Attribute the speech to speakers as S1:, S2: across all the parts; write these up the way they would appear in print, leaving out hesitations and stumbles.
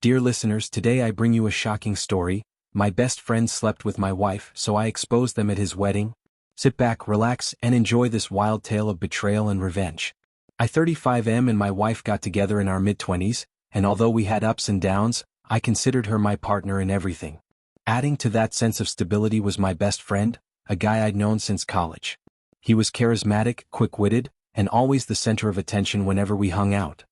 S1: Dear listeners, today I bring you a shocking story. My best friend slept with my wife, so I exposed them at his wedding. Sit back, relax, and enjoy this wild tale of betrayal and revenge. I 35M and my wife got together in our mid-20s, and although we had ups and downs, I considered her my partner in everything. Adding to that sense of stability was my best friend, a guy I'd known since college. He was charismatic, quick-witted, and always the center of attention whenever we hung out.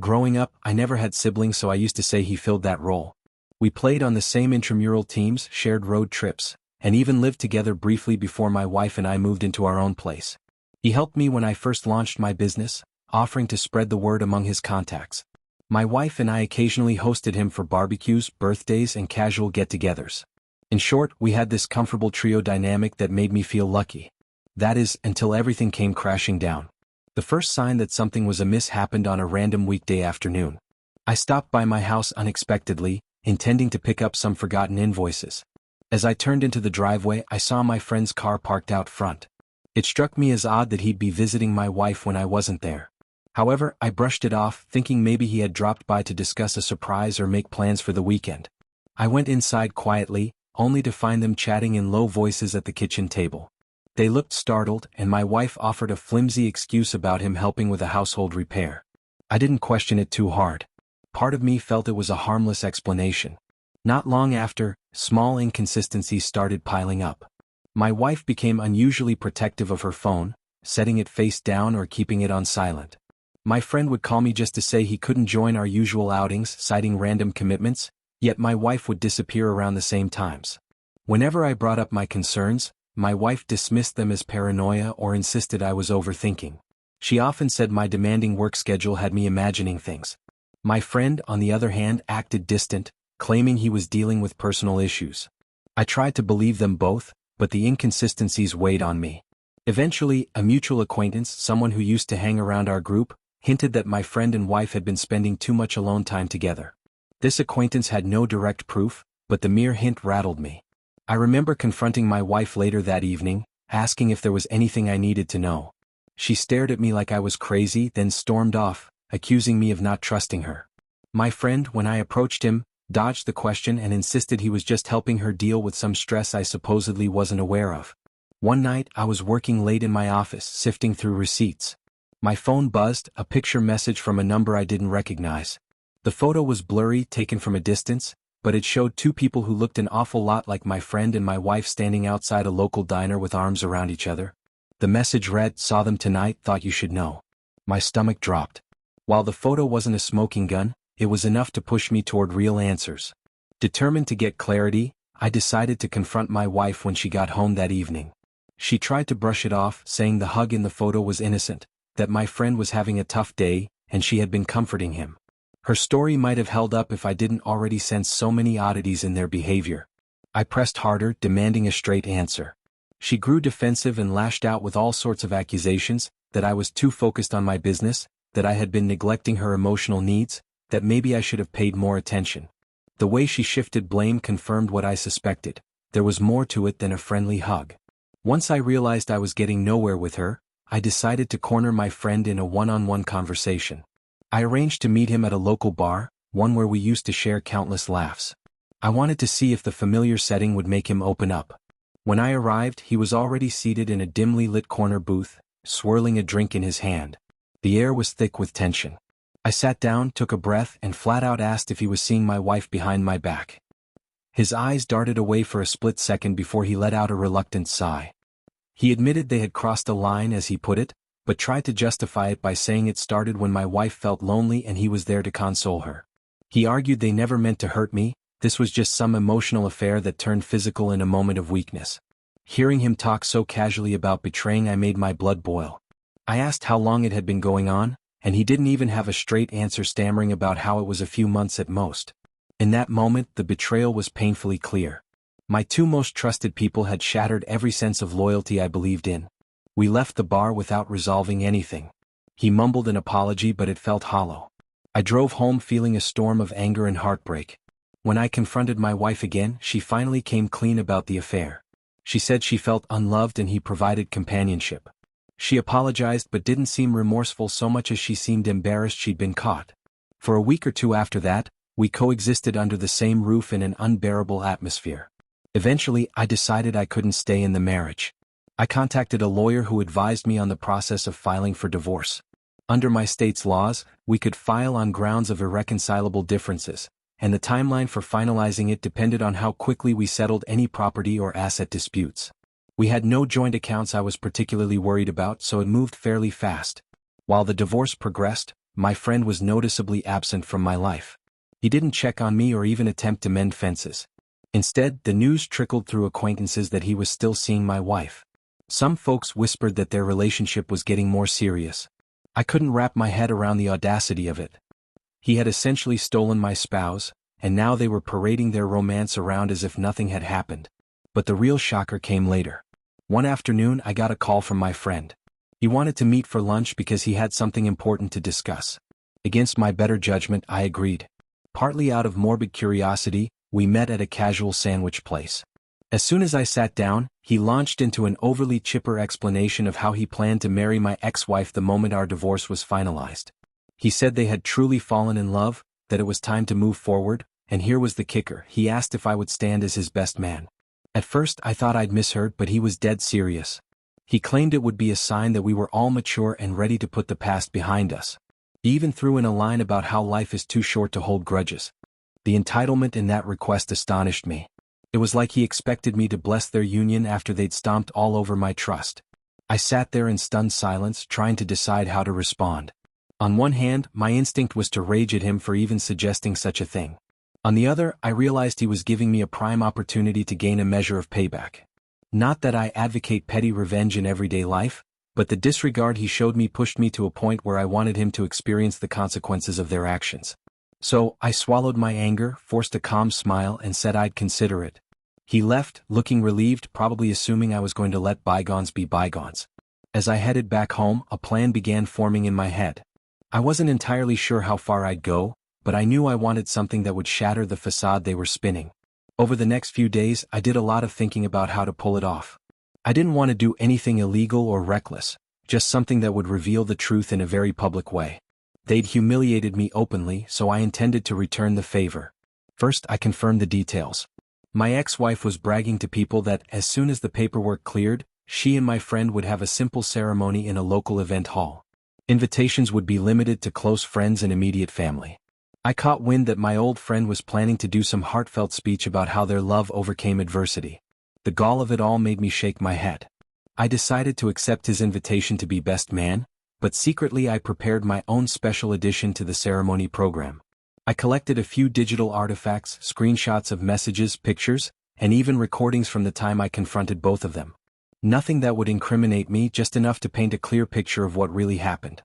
S1: Growing up, I never had siblings, so I used to say he filled that role. We played on the same intramural teams, shared road trips, and even lived together briefly before my wife and I moved into our own place. He helped me when I first launched my business, offering to spread the word among his contacts. My wife and I occasionally hosted him for barbecues, birthdays, and casual get-togethers. In short, we had this comfortable trio dynamic that made me feel lucky. That is, until everything came crashing down. The first sign that something was amiss happened on a random weekday afternoon. I stopped by my house unexpectedly, intending to pick up some forgotten invoices. As I turned into the driveway, I saw my friend's car parked out front. It struck me as odd that he'd be visiting my wife when I wasn't there. However, I brushed it off, thinking maybe he had dropped by to discuss a surprise or make plans for the weekend. I went inside quietly, only to find them chatting in low voices at the kitchen table. They looked startled, and my wife offered a flimsy excuse about him helping with a household repair. I didn't question it too hard. Part of me felt it was a harmless explanation. Not long after, small inconsistencies started piling up. My wife became unusually protective of her phone, setting it face down or keeping it on silent. My friend would call me just to say he couldn't join our usual outings, citing random commitments, yet my wife would disappear around the same times. Whenever I brought up my concerns, my wife dismissed them as paranoia or insisted I was overthinking. She often said my demanding work schedule had me imagining things. My friend, on the other hand, acted distant, claiming he was dealing with personal issues. I tried to believe them both, but the inconsistencies weighed on me. Eventually, a mutual acquaintance, someone who used to hang around our group, hinted that my friend and wife had been spending too much alone time together. This acquaintance had no direct proof, but the mere hint rattled me. I remember confronting my wife later that evening, asking if there was anything I needed to know. She stared at me like I was crazy, then stormed off, accusing me of not trusting her. My friend, when I approached him, dodged the question and insisted he was just helping her deal with some stress I supposedly wasn't aware of. One night, I was working late in my office, sifting through receipts. My phone buzzed, a picture message from a number I didn't recognize. The photo was blurry, taken from a distance, but it showed two people who looked an awful lot like my friend and my wife standing outside a local diner with arms around each other. The message read, "Saw them tonight, thought you should know." My stomach dropped. While the photo wasn't a smoking gun, it was enough to push me toward real answers. Determined to get clarity, I decided to confront my wife when she got home that evening. She tried to brush it off, saying the hug in the photo was innocent, that my friend was having a tough day, and she had been comforting him. Her story might have held up if I didn't already sense so many oddities in their behavior. I pressed harder, demanding a straight answer. She grew defensive and lashed out with all sorts of accusations, that I was too focused on my business, that I had been neglecting her emotional needs, that maybe I should have paid more attention. The way she shifted blame confirmed what I suspected. There was more to it than a friendly hug. Once I realized I was getting nowhere with her, I decided to corner my friend in a one-on-one conversation. I arranged to meet him at a local bar, one where we used to share countless laughs. I wanted to see if the familiar setting would make him open up. When I arrived, he was already seated in a dimly lit corner booth, swirling a drink in his hand. The air was thick with tension. I sat down, took a breath, and flat out asked if he was seeing my wife behind my back. His eyes darted away for a split second before he let out a reluctant sigh. He admitted they had crossed a line, as he put it, but tried to justify it by saying it started when my wife felt lonely and he was there to console her. He argued they never meant to hurt me, this was just some emotional affair that turned physical in a moment of weakness. Hearing him talk so casually about betraying, I made my blood boil. I asked how long it had been going on, and he didn't even have a straight answer, stammering about how it was a few months at most. In that moment, the betrayal was painfully clear. My two most trusted people had shattered every sense of loyalty I believed in. We left the bar without resolving anything. He mumbled an apology, but it felt hollow. I drove home feeling a storm of anger and heartbreak. When I confronted my wife again, she finally came clean about the affair. She said she felt unloved and he provided companionship. She apologized but didn't seem remorseful so much as she seemed embarrassed she'd been caught. For a week or two after that, We coexisted under the same roof in an unbearable atmosphere. Eventually, I decided I couldn't stay in the marriage. I contacted a lawyer who advised me on the process of filing for divorce. Under my state's laws, we could file on grounds of irreconcilable differences, and the timeline for finalizing it depended on how quickly we settled any property or asset disputes. We had no joint accounts I was particularly worried about, so it moved fairly fast. While the divorce progressed, my friend was noticeably absent from my life. He didn't check on me or even attempt to mend fences. Instead, the news trickled through acquaintances that he was still seeing my wife. Some folks whispered that their relationship was getting more serious. I couldn't wrap my head around the audacity of it. He had essentially stolen my spouse, and now they were parading their romance around as if nothing had happened. But the real shocker came later. One afternoon, I got a call from my friend. He wanted to meet for lunch because he had something important to discuss. Against my better judgment, I agreed. Partly out of morbid curiosity, we met at a casual sandwich place. As soon as I sat down, he launched into an overly chipper explanation of how he planned to marry my ex-wife the moment our divorce was finalized. He said they had truly fallen in love, that it was time to move forward, and here was the kicker: he asked if I would stand as his best man. At first I thought I'd misheard, but he was dead serious. He claimed it would be a sign that we were all mature and ready to put the past behind us. He even threw in a line about how life is too short to hold grudges. The entitlement in that request astonished me. It was like he expected me to bless their union after they'd stomped all over my trust. I sat there in stunned silence, trying to decide how to respond. On one hand, my instinct was to rage at him for even suggesting such a thing. On the other, I realized he was giving me a prime opportunity to gain a measure of payback. Not that I advocate petty revenge in everyday life, but the disregard he showed me pushed me to a point where I wanted him to experience the consequences of their actions. So, I swallowed my anger, forced a calm smile, and said I'd consider it. He left, looking relieved, probably assuming I was going to let bygones be bygones. As I headed back home, a plan began forming in my head. I wasn't entirely sure how far I'd go, but I knew I wanted something that would shatter the facade they were spinning. Over the next few days, I did a lot of thinking about how to pull it off. I didn't want to do anything illegal or reckless, just something that would reveal the truth in a very public way. They'd humiliated me openly, so I intended to return the favor. First, I confirmed the details. My ex-wife was bragging to people that as soon as the paperwork cleared, she and my friend would have a simple ceremony in a local event hall. Invitations would be limited to close friends and immediate family. I caught wind that my old friend was planning to do some heartfelt speech about how their love overcame adversity. The gall of it all made me shake my head. I decided to accept his invitation to be best man, but secretly I prepared my own special addition to the ceremony program. I collected a few digital artifacts, screenshots of messages, pictures, and even recordings from the time I confronted both of them. Nothing that would incriminate me, just enough to paint a clear picture of what really happened.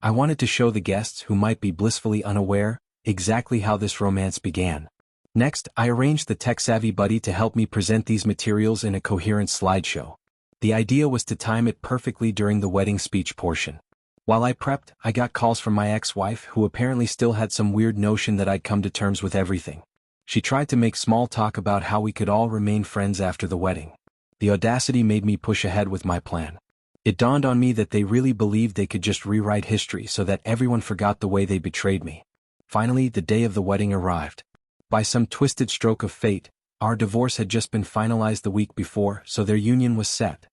S1: I wanted to show the guests, who might be blissfully unaware, exactly how this romance began. Next, I arranged the tech-savvy buddy to help me present these materials in a coherent slideshow. The idea was to time it perfectly during the wedding speech portion. While I prepped, I got calls from my ex-wife, who apparently still had some weird notion that I'd come to terms with everything. She tried to make small talk about how we could all remain friends after the wedding. The audacity made me push ahead with my plan. It dawned on me that they really believed they could just rewrite history so that everyone forgot the way they betrayed me. Finally, the day of the wedding arrived. By some twisted stroke of fate, our divorce had just been finalized the week before, so their union was set.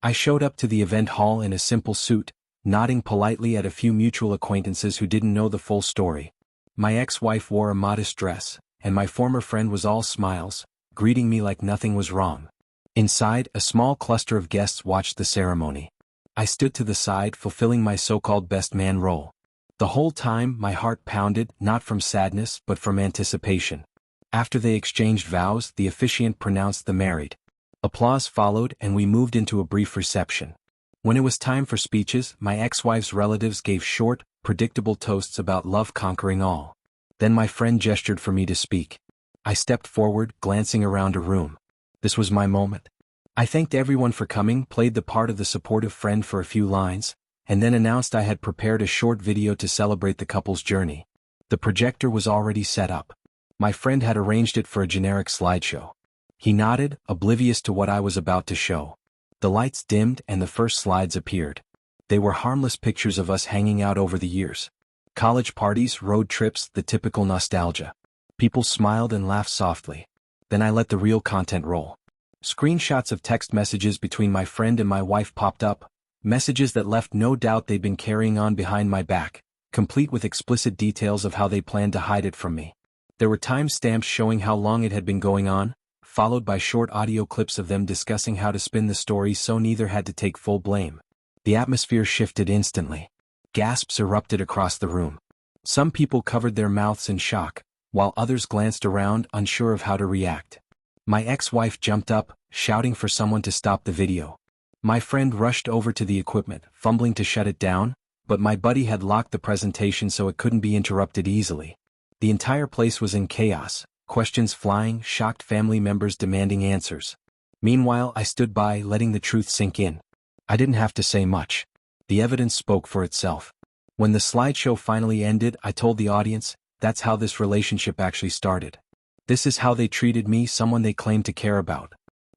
S1: I showed up to the event hall in a simple suit, nodding politely at a few mutual acquaintances who didn't know the full story. My ex-wife wore a modest dress, and my former friend was all smiles, greeting me like nothing was wrong. Inside, a small cluster of guests watched the ceremony. I stood to the side, fulfilling my so-called best man role. The whole time, my heart pounded, not from sadness but from anticipation. After they exchanged vows, the officiant pronounced them married. Applause followed, and we moved into a brief reception. When it was time for speeches, my ex-wife's relatives gave short, predictable toasts about love conquering all. Then my friend gestured for me to speak. I stepped forward, glancing around a room. This was my moment. I thanked everyone for coming, played the part of the supportive friend for a few lines, and then announced I had prepared a short video to celebrate the couple's journey. The projector was already set up. My friend had arranged it for a generic slideshow. He nodded, oblivious to what I was about to show. The lights dimmed and the first slides appeared. They were harmless pictures of us hanging out over the years. College parties, road trips, the typical nostalgia. People smiled and laughed softly. Then I let the real content roll. Screenshots of text messages between my friend and my wife popped up, messages that left no doubt they'd been carrying on behind my back, complete with explicit details of how they planned to hide it from me. There were timestamps showing how long it had been going on, followed by short audio clips of them discussing how to spin the story so neither had to take full blame. The atmosphere shifted instantly. Gasps erupted across the room. Some people covered their mouths in shock, while others glanced around unsure of how to react. My ex-wife jumped up, shouting for someone to stop the video. My friend rushed over to the equipment, fumbling to shut it down, but my buddy had locked the presentation so it couldn't be interrupted easily. The entire place was in chaos, questions flying, shocked family members demanding answers. Meanwhile, I stood by, letting the truth sink in. I didn't have to say much. The evidence spoke for itself. When the slideshow finally ended, I told the audience, that's how this relationship actually started. This is how they treated me, someone they claimed to care about.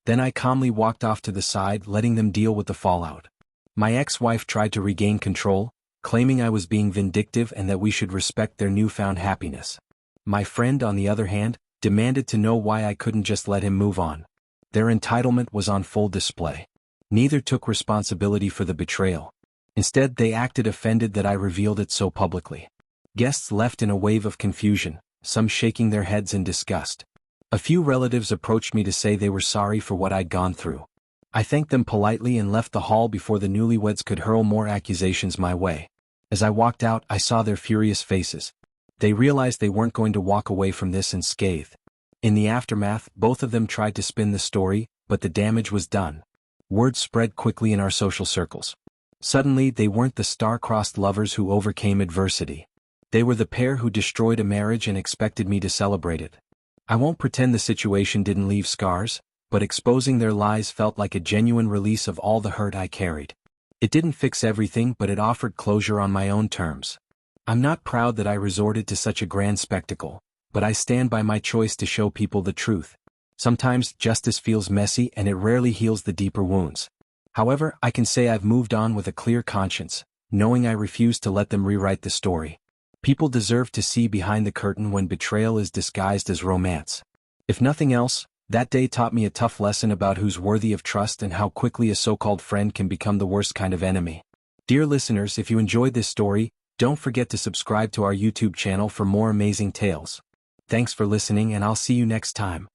S1: Then I calmly walked off to the side, letting them deal with the fallout. My ex-wife tried to regain control, claiming I was being vindictive and that we should respect their newfound happiness. My friend, on the other hand, demanded to know why I couldn't just let him move on. Their entitlement was on full display. Neither took responsibility for the betrayal. Instead, they acted offended that I revealed it so publicly. Guests left in a wave of confusion, some shaking their heads in disgust. A few relatives approached me to say they were sorry for what I'd gone through. I thanked them politely and left the hall before the newlyweds could hurl more accusations my way. As I walked out, I saw their furious faces. They realized they weren't going to walk away from this unscathed. In the aftermath, both of them tried to spin the story, but the damage was done. Word spread quickly in our social circles. Suddenly, they weren't the star-crossed lovers who overcame adversity. They were the pair who destroyed a marriage and expected me to celebrate it. I won't pretend the situation didn't leave scars, but exposing their lies felt like a genuine release of all the hurt I carried. It didn't fix everything, but it offered closure on my own terms. I'm not proud that I resorted to such a grand spectacle, but I stand by my choice to show people the truth. Sometimes justice feels messy and it rarely heals the deeper wounds. However, I can say I've moved on with a clear conscience, knowing I refuse to let them rewrite the story. People deserve to see behind the curtain when betrayal is disguised as romance. If nothing else, that day taught me a tough lesson about who's worthy of trust and how quickly a so-called friend can become the worst kind of enemy. Dear listeners, if you enjoyed this story, don't forget to subscribe to our YouTube channel for more amazing tales. Thanks for listening, and I'll see you next time.